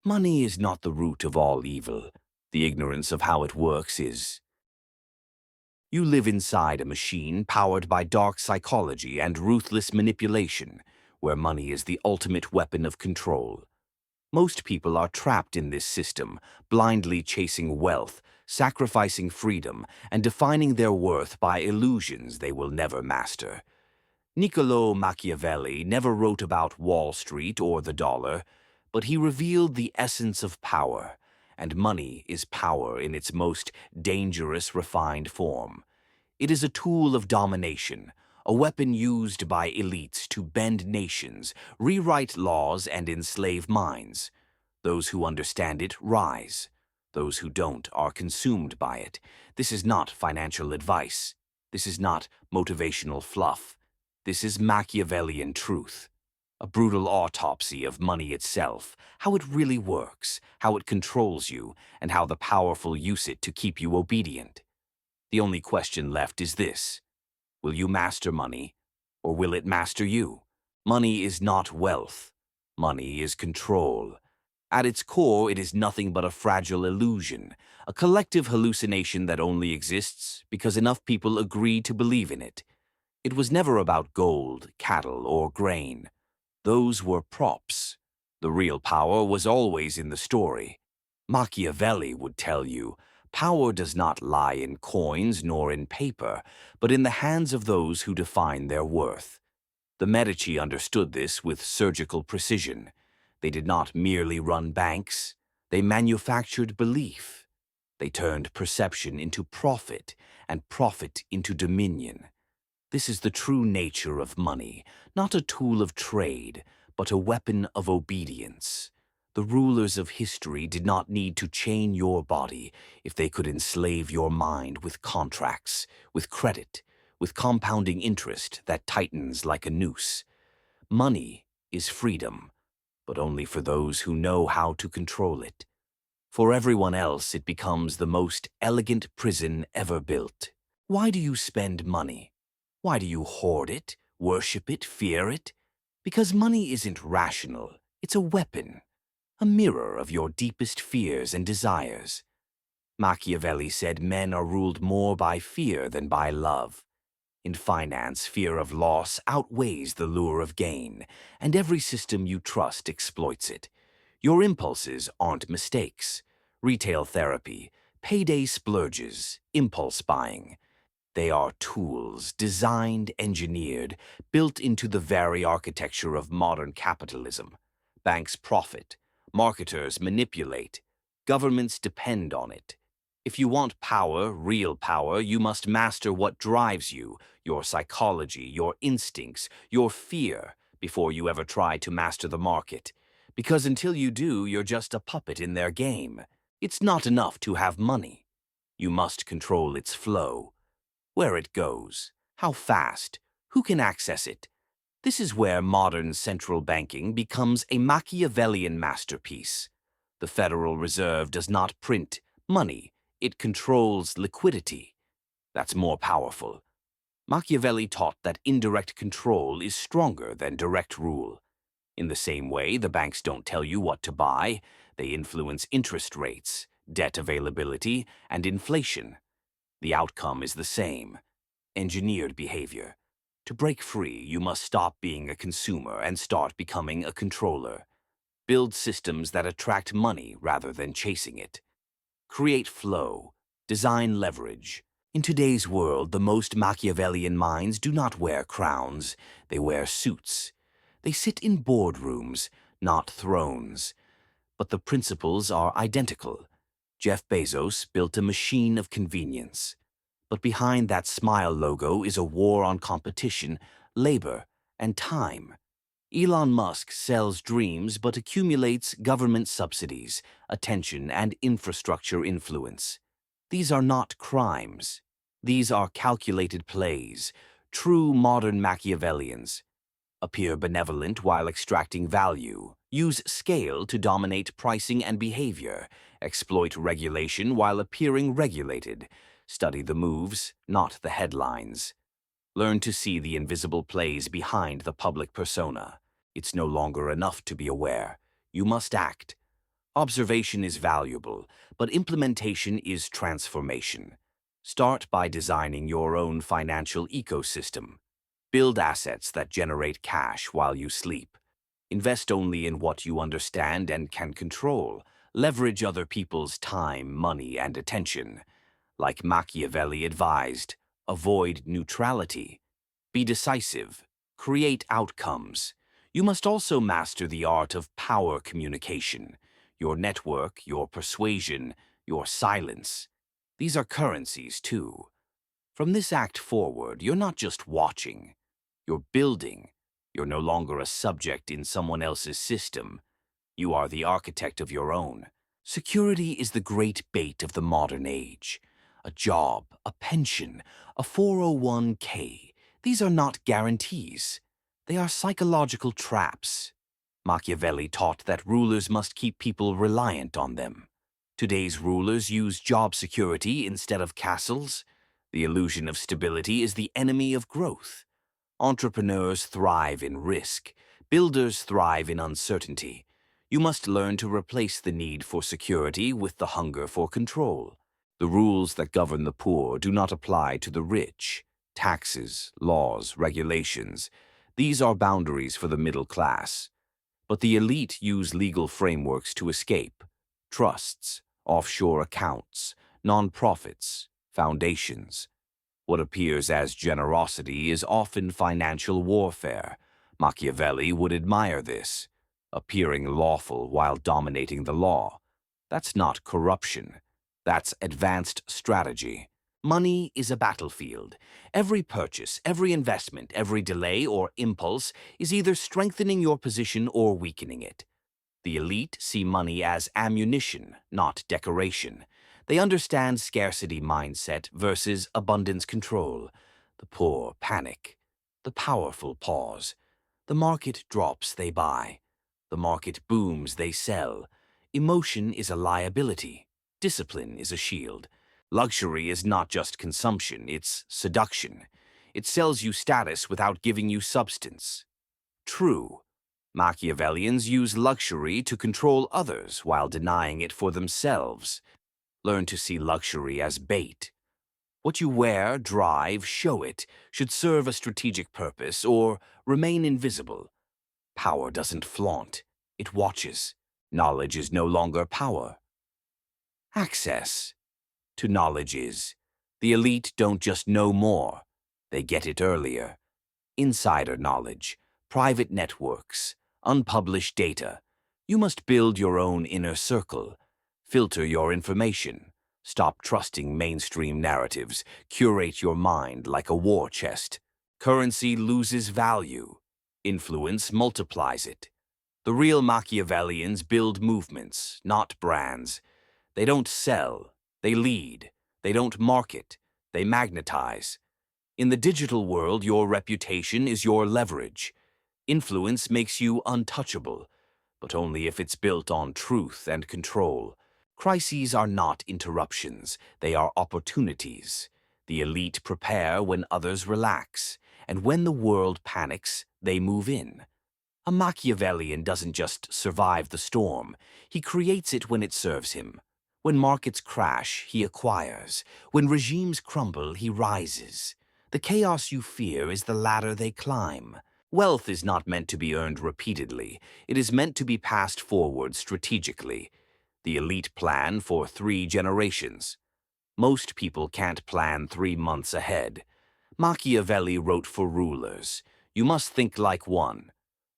Money is not the root of all evil. The ignorance of how it works is. You live inside a machine powered by dark psychology and ruthless manipulation, where money is the ultimate weapon of control. Most people are trapped in this system, blindly chasing wealth, sacrificing freedom, and defining their worth by illusions they will never master. Niccolo Machiavelli never wrote about Wall Street or the dollar, but he revealed the essence of power, and money is power in its most dangerous, refined form. It is a tool of domination, a weapon used by elites to bend nations, rewrite laws, and enslave minds. Those who understand it rise. Those who don't are consumed by it. This is not financial advice. This is not motivational fluff. This is Machiavellian truth. A brutal autopsy of money itself, how it really works, how it controls you, and how the powerful use it to keep you obedient. The only question left is this: will you master money, or will it master you? Money is not wealth. Money is control. At its core, it is nothing but a fragile illusion, a collective hallucination that only exists because enough people agree to believe in it. It was never about gold, cattle, or grain. Those were props. The real power was always in the story. Machiavelli would tell you, power does not lie in coins nor in paper, but in the hands of those who define their worth. The Medici understood this with surgical precision. They did not merely run banks, they manufactured belief. They turned perception into profit, and profit into dominion. This is the true nature of money, not a tool of trade, but a weapon of obedience. The rulers of history did not need to chain your body if they could enslave your mind with contracts, with credit, with compounding interest that tightens like a noose. Money is freedom, but only for those who know how to control it. For everyone else, it becomes the most elegant prison ever built. Why do you spend money? Why do you hoard it, worship it, fear it? Because money isn't rational, it's a weapon, a mirror of your deepest fears and desires. Machiavelli said men are ruled more by fear than by love. In finance, fear of loss outweighs the lure of gain, and every system you trust exploits it. Your impulses aren't mistakes. Retail therapy, payday splurges, impulse buying. They are tools, designed, engineered, built into the very architecture of modern capitalism. Banks profit, marketers manipulate, governments depend on it. If you want power, real power, you must master what drives you, your psychology, your instincts, your fear, before you ever try to master the market. Because until you do, you're just a puppet in their game. It's not enough to have money. You must control its flow. Where it goes, how fast, who can access it. This is where modern central banking becomes a Machiavellian masterpiece. The Federal Reserve does not print money, it controls liquidity. That's more powerful. Machiavelli taught that indirect control is stronger than direct rule. In the same way, the banks don't tell you what to buy, they influence interest rates, debt availability, and inflation. The outcome is the same: engineered behavior. To break free, you must stop being a consumer and start becoming a controller. Build systems that attract money rather than chasing it. Create flow. Design leverage. In today's world, the most Machiavellian minds do not wear crowns. They wear suits. They sit in boardrooms, not thrones. But the principles are identical. Jeff Bezos built a machine of convenience. But behind that smile logo is a war on competition, labor, and time. Elon Musk sells dreams but accumulates government subsidies, attention, and infrastructure influence. These are not crimes. These are calculated plays, true modern Machiavellians. Appear benevolent while extracting value. Use scale to dominate pricing and behavior. Exploit regulation while appearing regulated. Study the moves, not the headlines. Learn to see the invisible plays behind the public persona. It's no longer enough to be aware. You must act. Observation is valuable, but implementation is transformation. Start by designing your own financial ecosystem. Build assets that generate cash while you sleep. Invest only in what you understand and can control. Leverage other people's time, money, and attention. Like Machiavelli advised, avoid neutrality. Be decisive. Create outcomes. You must also master the art of power communication. Your network, your persuasion, your silence. These are currencies, too. From this act forward, you're not just watching. You're building. You're no longer a subject in someone else's system. You are the architect of your own. Security is the great bait of the modern age. A job, a pension, a 401k. These are not guarantees. They are psychological traps. Machiavelli taught that rulers must keep people reliant on them. Today's rulers use job security instead of castles. The illusion of stability is the enemy of growth. Entrepreneurs thrive in risk. Builders thrive in uncertainty. You must learn to replace the need for security with the hunger for control. The rules that govern the poor do not apply to the rich. Taxes, laws, regulations. These are boundaries for the middle class. But the elite use legal frameworks to escape. Trusts, offshore accounts, non-profits, foundations. What appears as generosity is often financial warfare. Machiavelli would admire this, appearing lawful while dominating the law. That's not corruption. That's advanced strategy. Money is a battlefield. Every purchase, every investment, every delay or impulse is either strengthening your position or weakening it. The elite see money as ammunition, not decoration. They understand scarcity mindset versus abundance control. The poor panic. The powerful pause. The market drops, they buy. The market booms, they sell. Emotion is a liability. Discipline is a shield. Luxury is not just consumption, it's seduction. It sells you status without giving you substance. True. Machiavellians use luxury to control others while denying it for themselves. Learn to see luxury as bait. What you wear, drive, show it, should serve a strategic purpose or remain invisible. Power doesn't flaunt, it watches. Knowledge is no longer power. Access to knowledge is. The elite don't just know more, they get it earlier. Insider knowledge, private networks, unpublished data. You must build your own inner circle. Filter your information. Stop trusting mainstream narratives. Curate your mind like a war chest. Currency loses value. Influence multiplies it. The real Machiavellians build movements, not brands. They don't sell, they lead. They don't market, they magnetize. In the digital world, your reputation is your leverage. Influence makes you untouchable, but only if it's built on truth and control. Crises are not interruptions, they are opportunities. The elite prepare when others relax, and when the world panics, they move in. A Machiavellian doesn't just survive the storm, he creates it when it serves him. When markets crash, he acquires. When regimes crumble, he rises. The chaos you fear is the ladder they climb. Wealth is not meant to be earned repeatedly. It is meant to be passed forward strategically. The elite plan for 3 generations. Most people can't plan 3 months ahead. Machiavelli wrote for rulers. You must think like one.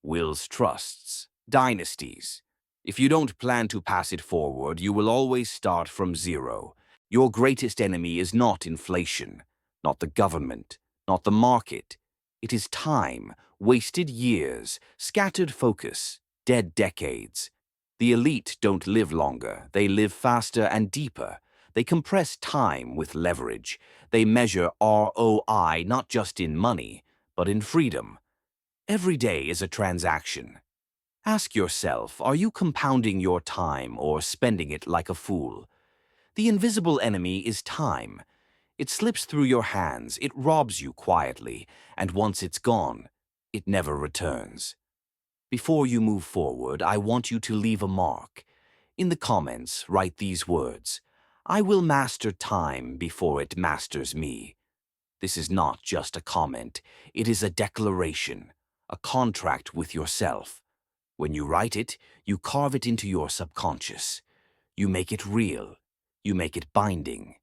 Wills trusts, dynasties. If you don't plan to pass it forward, you will always start from zero. Your greatest enemy is not inflation, not the government, not the market. It is time, wasted years, scattered focus, dead decades. The elite don't live longer, they live faster and deeper. They compress time with leverage. They measure ROI not just in money, but in freedom. Every day is a transaction. Ask yourself, are you compounding your time or spending it like a fool? The invisible enemy is time. It slips through your hands, it robs you quietly, and once it's gone, it never returns. Before you move forward, I want you to leave a mark. In the comments, write these words: I will master time before it masters me. This is not just a comment, it is a declaration, a contract with yourself. When you write it, you carve it into your subconscious. You make it real. You make it binding.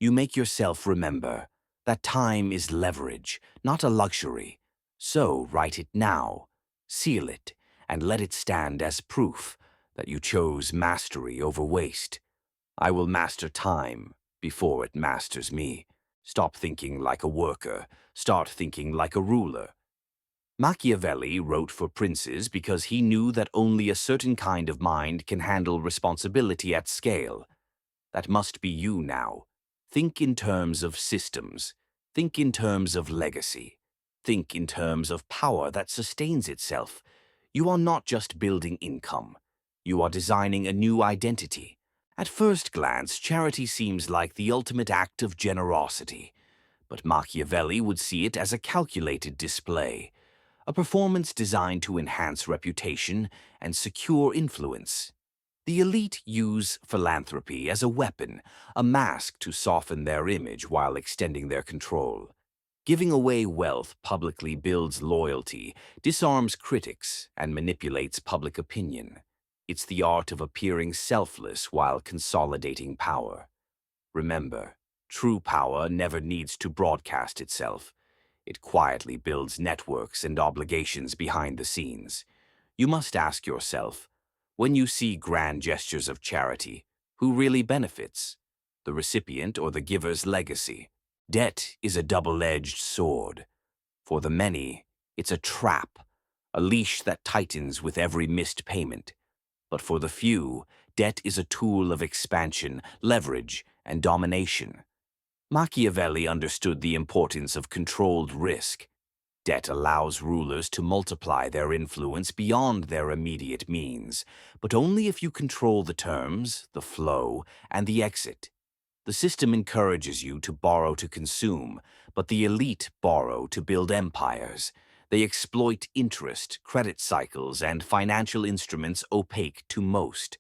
You make yourself remember that time is leverage, not a luxury. So write it now, seal it, and let it stand as proof that you chose mastery over waste. I will master time before it masters me. Stop thinking like a worker. Start thinking like a ruler. Machiavelli wrote for princes because he knew that only a certain kind of mind can handle responsibility at scale. That must be you now. Think in terms of systems. Think in terms of legacy. Think in terms of power that sustains itself. You are not just building income. You are designing a new identity. At first glance, charity seems like the ultimate act of generosity. But Machiavelli would see it as a calculated display, a performance designed to enhance reputation and secure influence. The elite use philanthropy as a weapon, a mask to soften their image while extending their control. Giving away wealth publicly builds loyalty, disarms critics, and manipulates public opinion. It's the art of appearing selfless while consolidating power. Remember, true power never needs to broadcast itself. It quietly builds networks and obligations behind the scenes. You must ask yourself, when you see grand gestures of charity, who really benefits? The recipient or the giver's legacy? Debt is a double-edged sword. For the many, it's a trap, a leash that tightens with every missed payment. But for the few, debt is a tool of expansion, leverage, and domination. Machiavelli understood the importance of controlled risk. Debt allows rulers to multiply their influence beyond their immediate means, but only if you control the terms, the flow, and the exit. The system encourages you to borrow to consume, but the elite borrow to build empires. They exploit interest, credit cycles, and financial instruments opaque to most.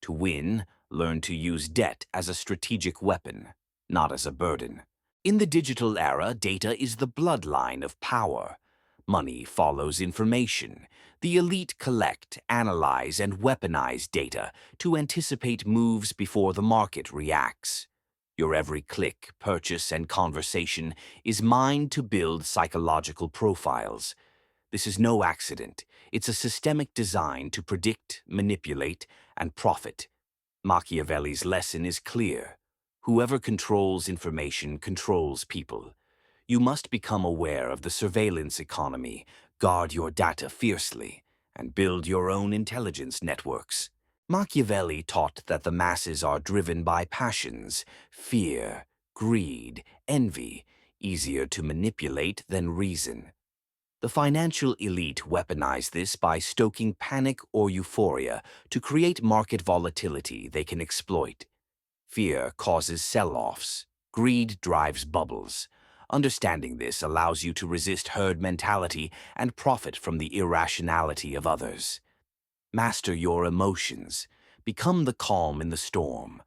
To win, learn to use debt as a strategic weapon, not as a burden. In the digital era, data is the bloodline of power. Money follows information. The elite collect, analyze, and weaponize data to anticipate moves before the market reacts. Your every click, purchase, and conversation is mined to build psychological profiles. This is no accident. It's a systemic design to predict, manipulate, and profit. Machiavelli's lesson is clear. Whoever controls information controls people. You must become aware of the surveillance economy, guard your data fiercely, and build your own intelligence networks. Machiavelli taught that the masses are driven by passions, fear, greed, envy, easier to manipulate than reason. The financial elite weaponize this by stoking panic or euphoria to create market volatility they can exploit. Fear causes sell-offs. Greed drives bubbles. Understanding this allows you to resist herd mentality and profit from the irrationality of others. Master your emotions. Become the calm in the storm.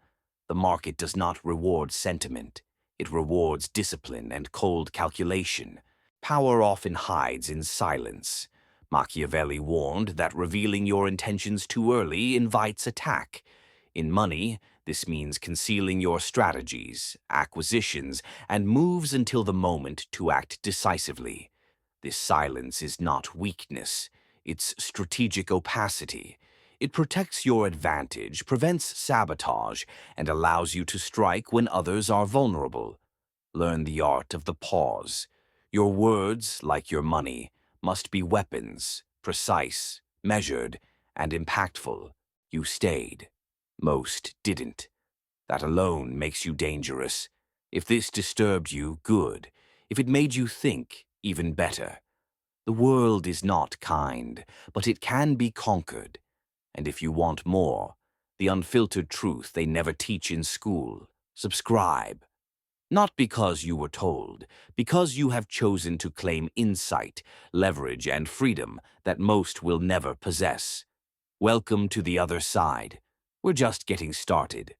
The market does not reward sentiment. It rewards discipline and cold calculation. Power often hides in silence. Machiavelli warned that revealing your intentions too early invites attack. In money, this means concealing your strategies, acquisitions, and moves until the moment to act decisively. This silence is not weakness. It's strategic opacity. It protects your advantage, prevents sabotage, and allows you to strike when others are vulnerable. Learn the art of the pause. Your words, like your money, must be weapons, precise, measured, and impactful. You stayed. Most didn't. That alone makes you dangerous. If this disturbed you, good. If it made you think, even better. The world is not kind, but it can be conquered. And if you want more, the unfiltered truth they never teach in school, subscribe. Not because you were told, because you have chosen to claim insight, leverage, and freedom that most will never possess. Welcome to the other side. We're just getting started.